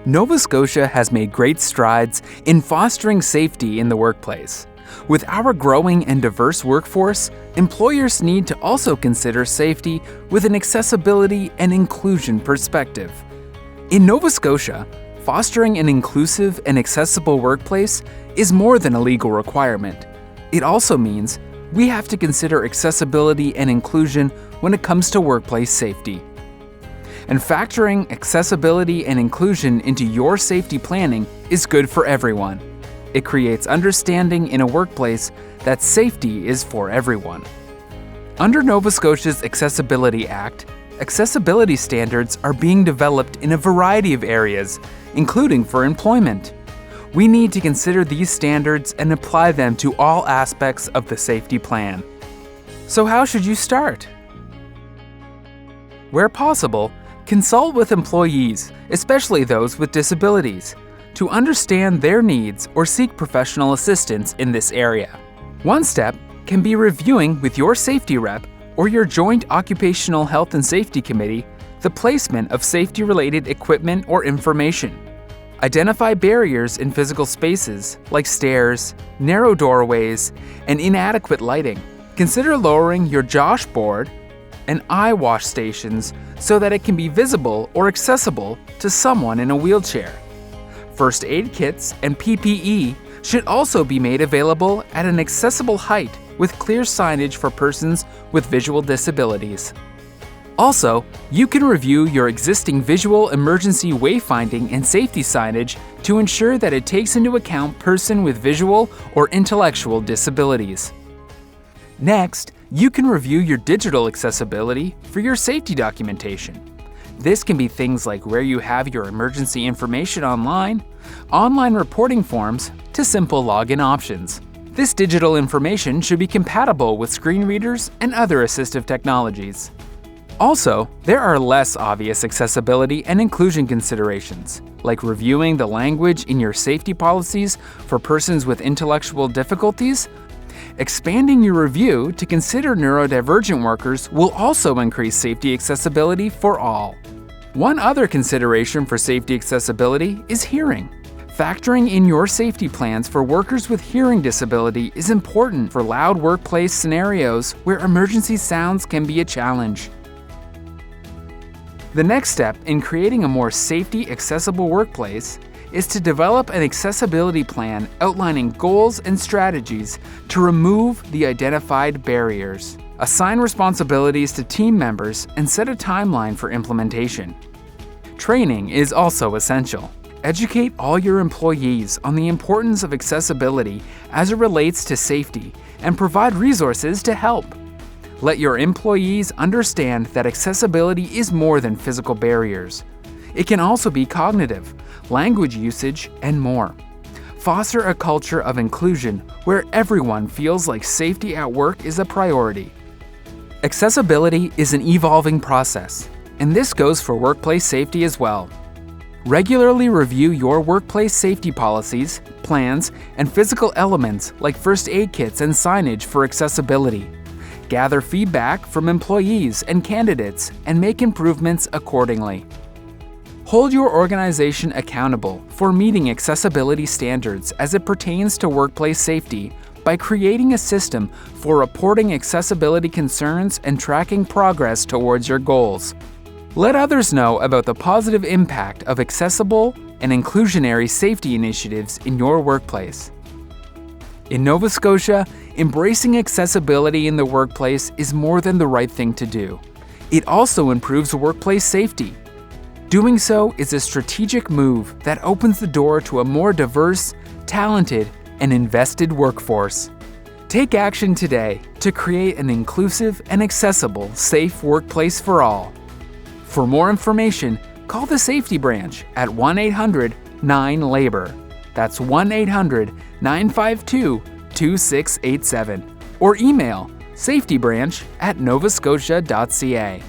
Nova Scotia has made great strides in fostering safety in the workplace. With our growing and diverse workforce, employers need to also consider safety with an accessibility and inclusion perspective. In Nova Scotia, fostering an inclusive and accessible workplace is more than a legal requirement. It also means we have to consider accessibility and inclusion when it comes to workplace safety. And factoring accessibility and inclusion into your safety planning is good for everyone. It creates understanding in a workplace that safety is for everyone. Under Nova Scotia's Accessibility Act, accessibility standards are being developed in a variety of areas, including for employment. We need to consider these standards and apply them to all aspects of the safety plan. So how should you start? Where possible, consult with employees, especially those with disabilities, to understand their needs or seek professional assistance in this area. One step can be reviewing with your safety rep or your joint occupational health and safety committee the placement of safety-related equipment or information. Identify barriers in physical spaces like stairs, narrow doorways, and inadequate lighting. Consider lowering your josh board and eye wash stations so that it can be visible or accessible to someone in a wheelchair. First aid kits and PPE should also be made available at an accessible height with clear signage for persons with visual disabilities. Also, you can review your existing visual emergency wayfinding and safety signage to ensure that it takes into account person with visual or intellectual disabilities. Next, you can review your digital accessibility for your safety documentation. This can be things like where you have your emergency information online reporting forms, to simple login options. This digital information should be compatible with screen readers and other assistive technologies. Also, there are less obvious accessibility and inclusion considerations, like reviewing the language in your safety policies for persons with intellectual difficulties. Expanding your review to consider neurodivergent workers will also increase safety accessibility for all. One other consideration for safety accessibility is hearing. Factoring in your safety plans for workers with hearing disability is important for loud workplace scenarios where emergency sounds can be a challenge. The next step in creating a more safety-accessible workplace is to develop an accessibility plan outlining goals and strategies to remove the identified barriers. Assign responsibilities to team members and set a timeline for implementation. Training is also essential. Educate all your employees on the importance of accessibility as it relates to safety and provide resources to help. Let your employees understand that accessibility is more than physical barriers. It can also be cognitive, language usage, and more. Foster a culture of inclusion where everyone feels like safety at work is a priority. Accessibility is an evolving process, and this goes for workplace safety as well. Regularly review your workplace safety policies, plans, and physical elements like first aid kits and signage for accessibility. Gather feedback from employees and candidates and make improvements accordingly. Hold your organization accountable for meeting accessibility standards as it pertains to workplace safety by creating a system for reporting accessibility concerns and tracking progress towards your goals. Let others know about the positive impact of accessible and inclusionary safety initiatives in your workplace. In Nova Scotia, embracing accessibility in the workplace is more than the right thing to do. It also improves workplace safety. Doing so is a strategic move that opens the door to a more diverse, talented, and invested workforce. Take action today to create an inclusive and accessible, safe workplace for all. For more information, call the Safety Branch at 1-800-9-LABOR. That's 1-800-952-2687. Or email safetybranch@novascotia.ca.